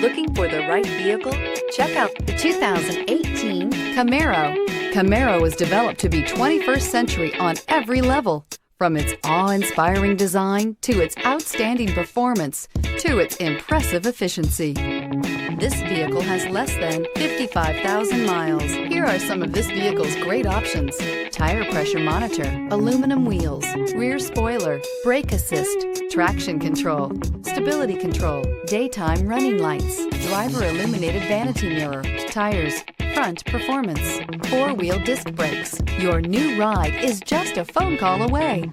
Looking for the right vehicle? Check out the 2018 Camaro. Camaro was developed to be 21st century on every level. From its awe-inspiring design to its outstanding performance to its impressive efficiency. This vehicle has less than 55,000 miles. Here are some of this vehicle's great options: tire pressure monitor, aluminum wheels, rear spoiler, brake assist, traction control, stability control, daytime running lights, driver illuminated vanity mirror, tires, front performance, four-wheel disc brakes. Your new ride is just a phone call away.